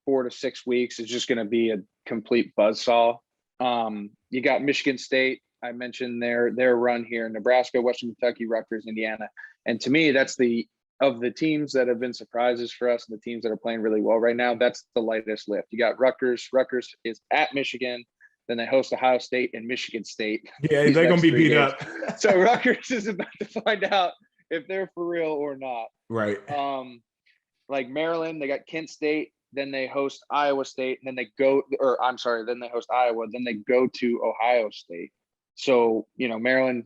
4 to 6 weeks is just going to be a complete buzzsaw. You got Michigan State. I mentioned their run here: Nebraska, Western Kentucky, Rutgers, Indiana. And to me, that's of the teams that have been surprises for us, and the teams that are playing really well right now, that's the lightest lift. You got Rutgers. Rutgers is at Michigan. Then they host Ohio State and Michigan State. Yeah, they're going to be beat up. So Rutgers is about to find out if they're for real or not. Right. Like Maryland, they got Kent State. Then they host Iowa State. And then they then they host Iowa. Then they go to Ohio State. So, Maryland,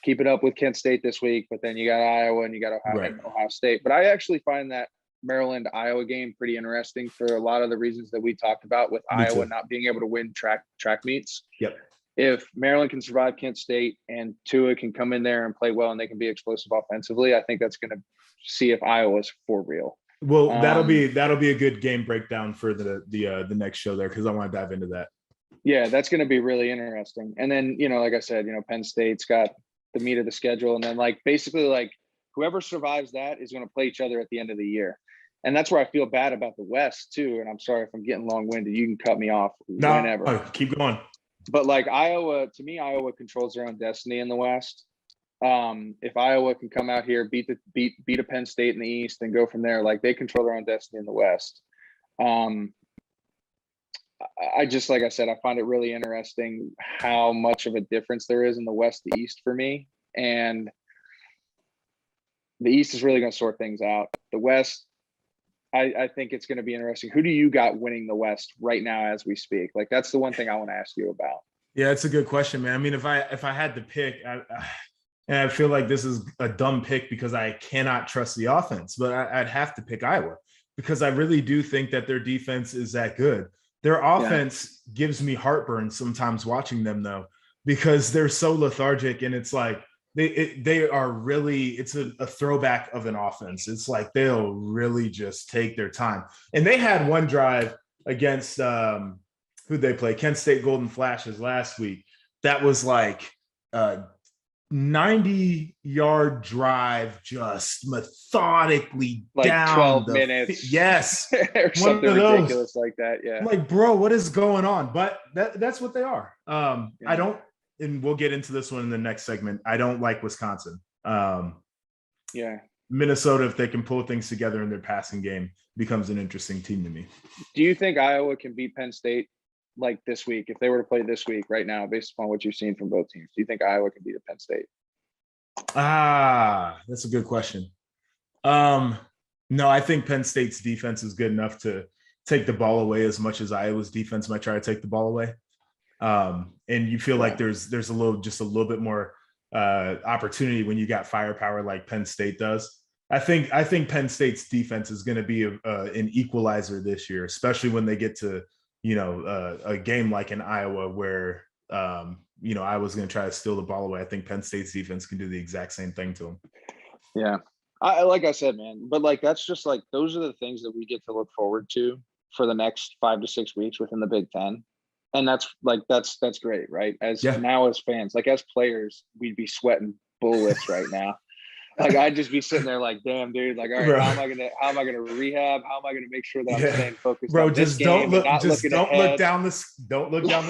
keep it up with Kent State this week, but then you got Iowa and you got Ohio State. But I actually find that Maryland-Iowa game pretty interesting for a lot of the reasons that we talked about, with Iowa not being able to win track meets. Yep. If Maryland can survive Kent State and Tua can come in there and play well and they can be explosive offensively, I think that's going to see if Iowa's for real. Well, that'll be a good game breakdown for the next show there, because I want to dive into that. Yeah, that's going to be really interesting. And then, like I said, Penn State's got the meat of the schedule, and then basically whoever survives that is going to play each other at the end of the year. And that's where I feel bad about the West too. And I'm sorry if I'm getting long-winded. You can cut me off whenever. No, keep going. But like Iowa, to me, Iowa controls their own destiny in the West. If Iowa can come out here, beat a Penn State in the East and go from there, like they control their own destiny in the West. I just, like I said, I find it really interesting how much of a difference there is in the West to East for me. And the East is really going to sort things out. The West, I think it's going to be interesting. Who do you got winning the West right now as we speak? Like, that's the one thing I want to ask you about. Yeah, it's a good question, man. I mean, if I had to pick, and I feel like this is a dumb pick because I cannot trust the offense, but I'd have to pick Iowa because I really do think that their defense is that good. Their offense gives me heartburn sometimes watching them, though, because they're so lethargic, and it's like they are really, it's a throwback of an offense. It's like they'll really just take their time. And they had one drive against who'd they play? Kent State Golden Flashes last week. That was like 90-yard drive, just methodically like down 12 minutes. Yes. Or something ridiculous like that. Yeah. I'm like, bro, what is going on? But that's what they are. I don't, and we'll get into this one in the next segment. I don't like Wisconsin. Minnesota, if they can pull things together in their passing game, becomes an interesting team to me. Do you think Iowa can beat Penn State like this week? If they were to play this week right now, based upon what you've seen from both teams, do you think Iowa can beat Penn State? That's a good question. No, I think Penn State's defense is good enough to take the ball away as much as Iowa's defense might try to take the ball away. And you feel like there's a little bit more opportunity when you got firepower like Penn State does. I think Penn State's defense is going to be an equalizer this year, especially when they get to a game like in Iowa where Iowa's going to try to steal the ball away. I think Penn State's defense can do the exact same thing to them. Yeah, like I said, man, but like that's just like those are the things that we get to look forward to for the next 5 to 6 weeks within the Big Ten. And that's great, right? Now as fans, like as players, we'd be sweating bullets right now. Like I'd just be sitting there like, damn, dude, like, all right, bro, how am I gonna rehab? How am I gonna make sure that I'm staying focused? Bro, on just this don't game look down the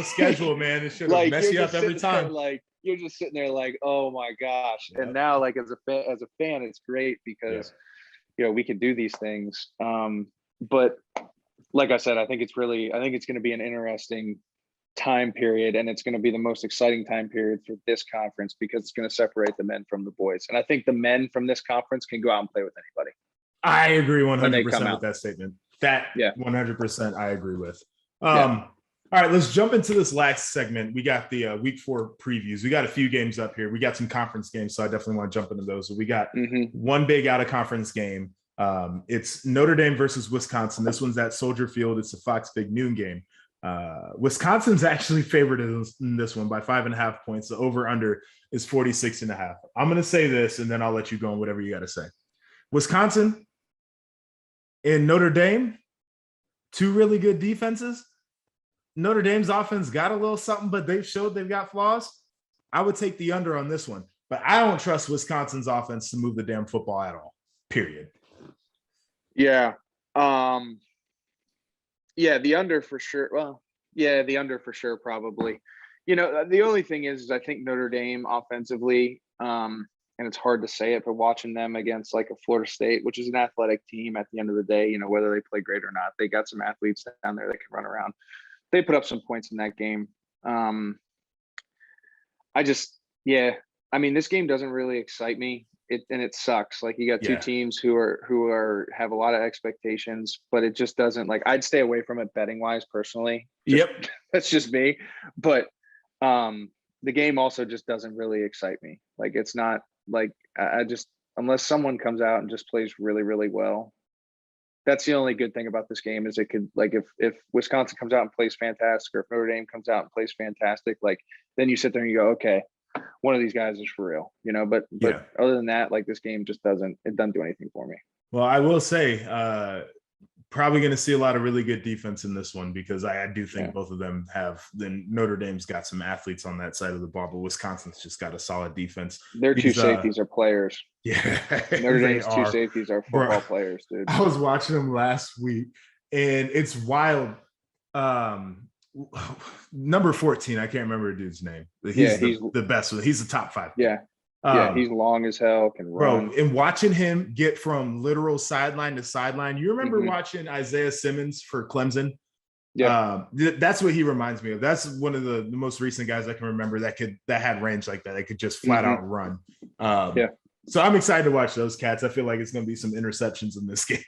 schedule, man. It should like, mess you up every time. There, like you're just sitting there like, oh my gosh. Yep. And now like as a fan, it's great because we can do these things. But like I said, I think it's gonna be an interesting time period, and it's going to be the most exciting time period for this conference because it's going to separate the men from the boys. And I think the men from this conference can go out and play with anybody. I agree 100% with that statement. 100% I agree with. All right, let's jump into this last segment. We got the week 4 previews. We got a few games up here. We got some conference games, so I definitely want to jump into those. So we got one big out of conference game. It's Notre Dame versus Wisconsin. This one's at Soldier Field. It's a Fox Big Noon game. Wisconsin's actually favored in this one by 5.5 points. The over-under is 46.5. I'm going to say this, and then I'll let you go on whatever you got to say. Wisconsin and Notre Dame, 2 really good defenses. Notre Dame's offense got a little something, but they've showed they've got flaws. I would take the under on this one, but I don't trust Wisconsin's offense to move the damn football at all, period. Yeah. Yeah, the under for sure. Well, yeah, the under for sure, probably. The only thing is I think Notre Dame offensively, and it's hard to say it, but watching them against like a Florida State, which is an athletic team at the end of the day, whether they play great or not, they got some athletes down there that can run around. They put up some points in that game. This game doesn't really excite me. It sucks. Like you got 2 teams who have a lot of expectations, but it just doesn't, like, I'd stay away from it betting wise personally. That's just me. But the game also just doesn't really excite me. Like it's not like I just, unless someone comes out and just plays really, really well. That's the only good thing about this game is it could, like, if Wisconsin comes out and plays fantastic, or if Notre Dame comes out and plays fantastic, like then you sit there and you go, okay, one of these guys is for real, but other than that, like this game just doesn't do anything for me. Well, I will say Probably going to see a lot of really good defense in this one because I do think both of them have. Then Notre Dame's got some athletes on that side of the ball, but Wisconsin's just got a solid defense. Their two safeties are players. Yeah, Notre Dame's two safeties are football players, dude. I was watching them last week, and it's wild. Number 14, I can't remember a dude's name. He's the best. He's the top 5. Yeah. He's long as hell, can run. Bro, and watching him get from literal sideline to sideline. You remember watching Isaiah Simmons for Clemson? Yeah. That's what he reminds me of. That's one of the most recent guys I can remember that had range like that. They could just flat out run. So I'm excited to watch those cats. I feel like it's going to be some interceptions in this game.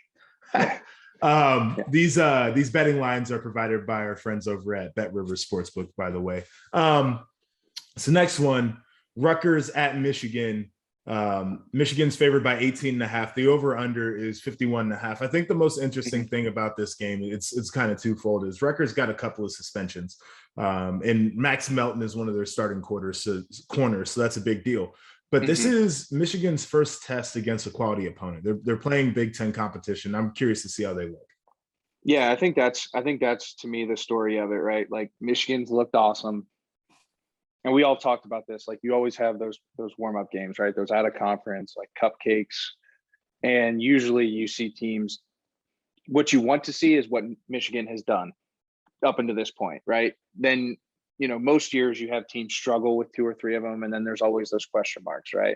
These betting lines are provided by our friends over at Bet Rivers Sportsbook, by the way. So next one, Rutgers at Michigan. Michigan's favored by 18.5. The over-under is 51.5. I think the most interesting thing about this game, it's kind of twofold, is Rutgers got a couple of suspensions. And Max Melton is one of their starting corners, so that's a big deal. But this is Michigan's first test against a quality opponent. They're playing Big Ten competition. I'm curious to see how they look. Yeah, I think that's to me the story of it, right? Like Michigan's looked awesome. And we all talked about this. Like you always have those warm-up games, right? Those out of conference, like cupcakes. And usually you see teams, what you want to see is what Michigan has done up until this point, right? Then, most years you have teams struggle with 2 or 3 of them, and then there's always those question marks, right?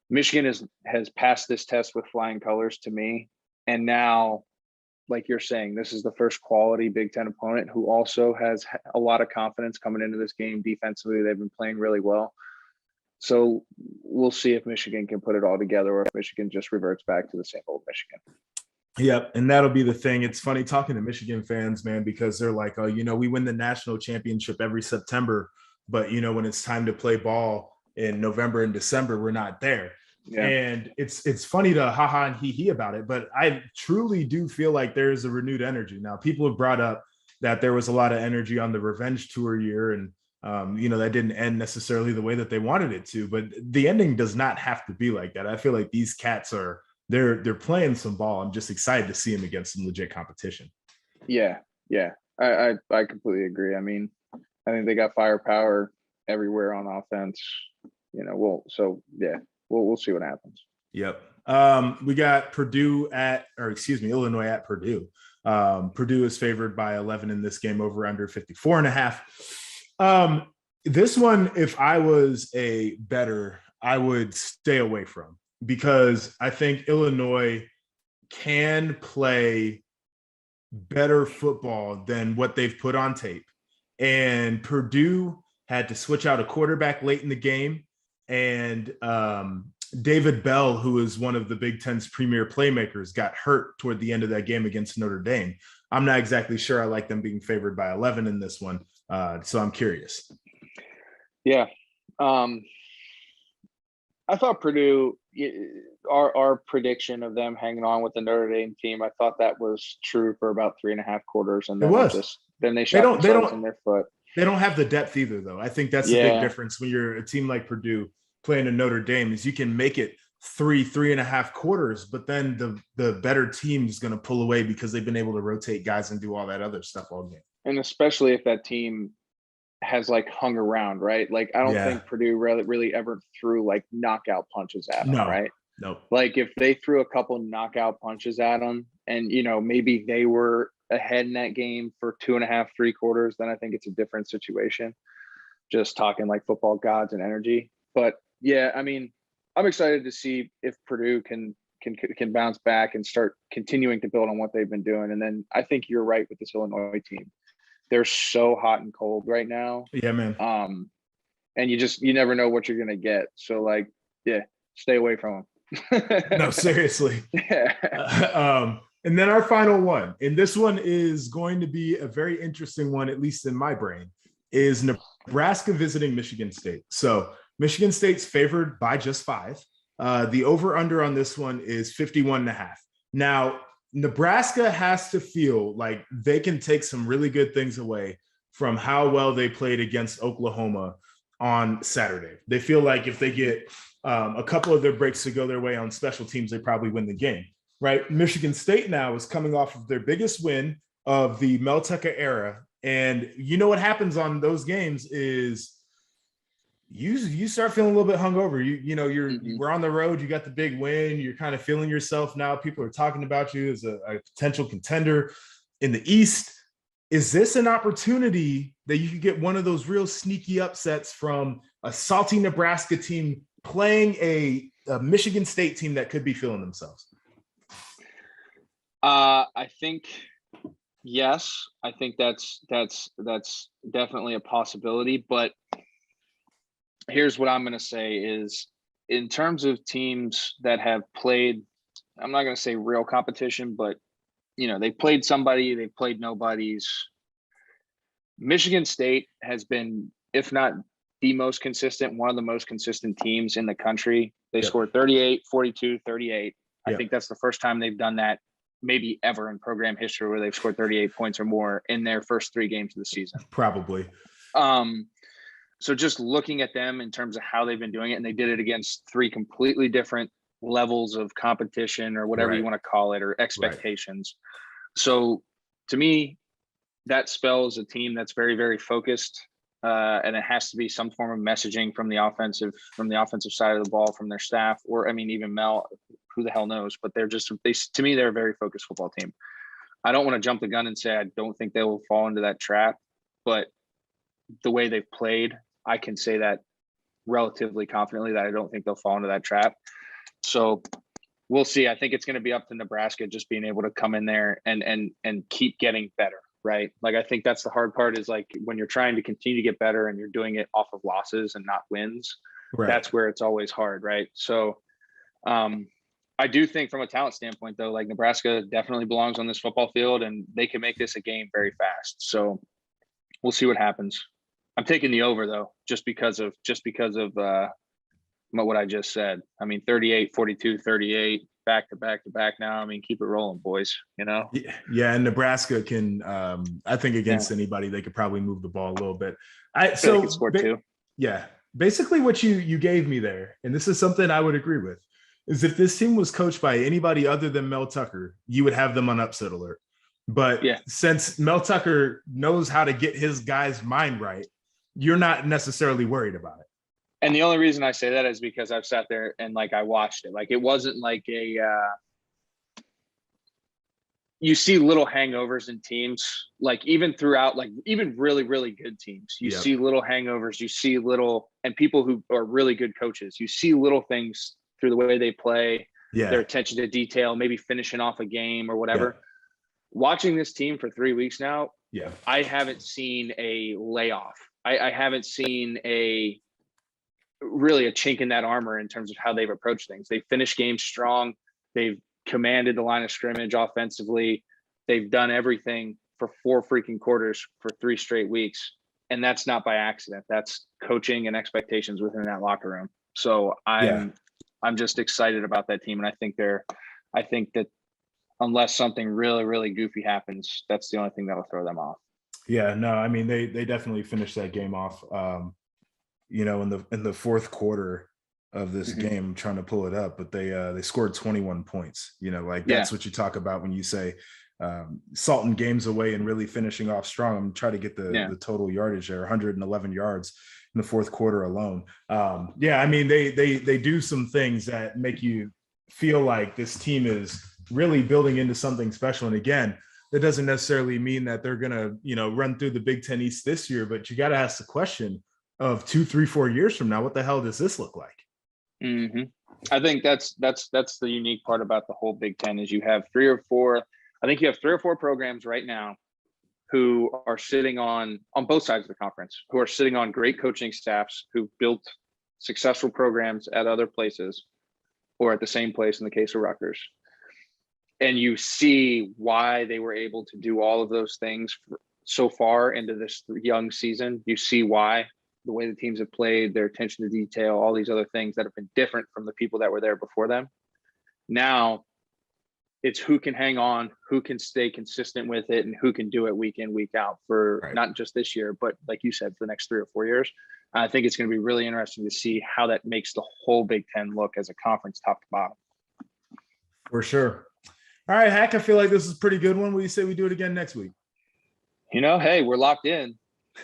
Michigan has passed this test with flying colors to me. And now, like you're saying, this is the first quality Big Ten opponent who also has a lot of confidence coming into this game. Defensively, they've been playing really well. So we'll see if Michigan can put it all together or if Michigan just reverts back to the same old Michigan. Yep, and that'll be the thing. It's funny talking to Michigan fans, man, because they're like, oh, we win the national championship every September, but, when it's time to play ball in November and December, we're not there. Yeah. And it's funny to ha-ha and hee-hee about it, but I truly do feel like there's a renewed energy. Now, people have brought up that there was a lot of energy on the revenge tour year, and that didn't end necessarily the way that they wanted it to, but the ending does not have to be like that. I feel like these cats they're playing some ball. I'm just excited to see them against some legit competition. Yeah. I completely agree. I mean, I think they got firepower everywhere on offense. We'll see what happens. Yep. We got Illinois at Purdue. Purdue is favored by 11 in this game, over under 54.5. This one, if I was a bettor, I would stay away from, because I think Illinois can play better football than what they've put on tape. And Purdue had to switch out a quarterback late in the game. And David Bell, who is one of the Big Ten's premier playmakers, got hurt toward the end of that game against Notre Dame. I'm not exactly sure I like them being favored by 11 in this one. So I'm curious. Yeah. I thought Purdue, our prediction of them hanging on with the Notre Dame team, I thought that was true for about 3.5 quarters. And then they shot themselves in their foot. They don't have the depth either, though. I think that's the big difference when you're a team like Purdue playing in Notre Dame, is you can make it 3.5 quarters, but then the better team is going to pull away because they've been able to rotate guys and do all that other stuff all game. And especially if that team has hung around, right? Like, I don't think Purdue really ever threw knockout punches at them, right? No. Like if they threw a couple knockout punches at them and, maybe they were ahead in that game for 2.5, 3 quarters, then I think it's a different situation. Just talking like football gods and energy. But yeah, I mean, I'm excited to see if Purdue can bounce back and start continuing to build on what they've been doing. And then I think you're right with this Illinois team. They're so hot and cold right now. Yeah, man. And you never know what you're gonna get. So stay away from them. No, seriously. Yeah. And then our final one, and this one is going to be a very interesting one, at least in my brain, is Nebraska visiting Michigan State. So Michigan State's favored by just 5. The over-under on this one is 51.5. Now, Nebraska has to feel like they can take some really good things away from how well they played against Oklahoma on Saturday. They feel like if they get a couple of their breaks to go their way on special teams, they probably win the game. right? Michigan State now is coming off of their biggest win of the Mel Tucker era. And you know what happens on those games is you start feeling a little bit hungover. We're on the road, you got the big win, you're kind of feeling yourself now. People are talking about you as a potential contender in the East. Is this an opportunity that you could get one of those real sneaky upsets from a salty Nebraska team playing a Michigan State team that could be feeling themselves? I think yes. I think that's definitely a possibility. But here's what I'm going to say is, in terms of teams that have played, I'm not going to say real competition, but they played somebody, they played nobodies. Michigan State has been, if not the most consistent, one of the most consistent teams in the country. They scored 38, 42, 38. I think that's the first time they've done that maybe ever in program history where they've scored 38 points or more in their first 3 games of the season. Probably. So just looking at them in terms of how they've been doing it, and they did it against 3 completely different levels of competition or whatever you want to call it, or expectations. So to me, that spells a team that's very, very focused. And it has to be some form of messaging from the offensive side of the ball, from their staff, or, I mean, even Mel, who the hell knows, but to me, they're a very focused football team. I don't want to jump the gun and say I don't think they will fall into that trap, but the way they've played, I can say that relatively confidently that I don't think they'll fall into that trap. So we'll see. I think it's going to be up to Nebraska just being able to come in there and keep getting better, right? Like, I think that's the hard part, is like when you're trying to continue to get better and you're doing it off of losses and not wins, that's where it's always hard, right? So I do think from a talent standpoint, though, like, Nebraska definitely belongs on this football field and they can make this a game very fast. So we'll see what happens. I'm taking the over, though, just because of what I just said. I mean, 38, 42, 38, back to back now. I mean, keep it rolling, boys, Yeah, and Nebraska can, I think against anybody, they could probably move the ball a little bit. They could score 2. Yeah, basically what you gave me there, and this is something I would agree with, is if this team was coached by anybody other than Mel Tucker, you would have them on upset alert. But since Mel Tucker knows how to get his guys' mind right, you're not necessarily worried about it. And the only reason I say that is because I've sat there and I watched it. Like, it wasn't like you see little hangovers in teams, like even throughout, like even really, really good teams, you see little hangovers, you see little, and people who are really good coaches, you see little things through the way they play, their attention to detail, maybe finishing off a game or whatever. Watching this team for 3 weeks now, I haven't seen a layoff. I haven't seen really a chink in that armor in terms of how they've approached things. They finished games strong. They've commanded the line of scrimmage offensively. They've done everything for 4 freaking quarters for 3 straight weeks. And that's not by accident. That's coaching and expectations within that locker room. So I'm just excited about that team. And I think that unless something really, really goofy happens, that's the only thing that'll throw them off. Yeah, no, I mean, they definitely finished that game off. In the fourth quarter of this game, trying to pull it up, but they scored 21 points. That's what you talk about when you say salting games away and really finishing off strong. I'm trying to get the total yardage there, 111 yards in the fourth quarter alone. I mean, they do some things that make you feel like this team is really building into something special. And again, that doesn't necessarily mean that they're going to, run through the Big Ten East this year, but you got to ask the question of 2, 3, 4 years from now, what the hell does this look like? I think that's the unique part about the whole Big Ten is you have 3 or 4 programs right now who are sitting on both sides of the conference, who are sitting on great coaching staffs, who built successful programs at other places or at the same place in the case of Rutgers. And you see why they were able to do all of those things so far into this young season. You see why, the way the teams have played, their attention to detail, all these other things that have been different from the people that were there before them. Now it's who can hang on, who can stay consistent with it, and who can do it week in, week out for not just this year, but like you said, for the next 3 or 4 years. I think it's going to be really interesting to see how that makes the whole Big Ten look as a conference top to bottom. For sure. All right, Hack, I feel like this is a pretty good one. What do you say we do it again next week? Hey, we're locked in.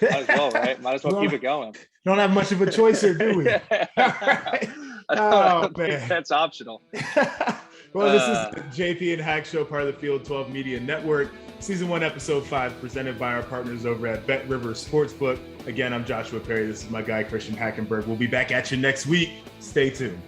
Might as well, right? Might as well keep it going. Don't have much of a choice here, do we? I don't think that's optional. Well, this is JP and Hack Show, part of the Field 12 Media Network. Season 1, Episode 5, presented by our partners over at Bet River Sportsbook. Again, I'm Joshua Perry. This is my guy, Christian Hackenberg. We'll be back at you next week. Stay tuned.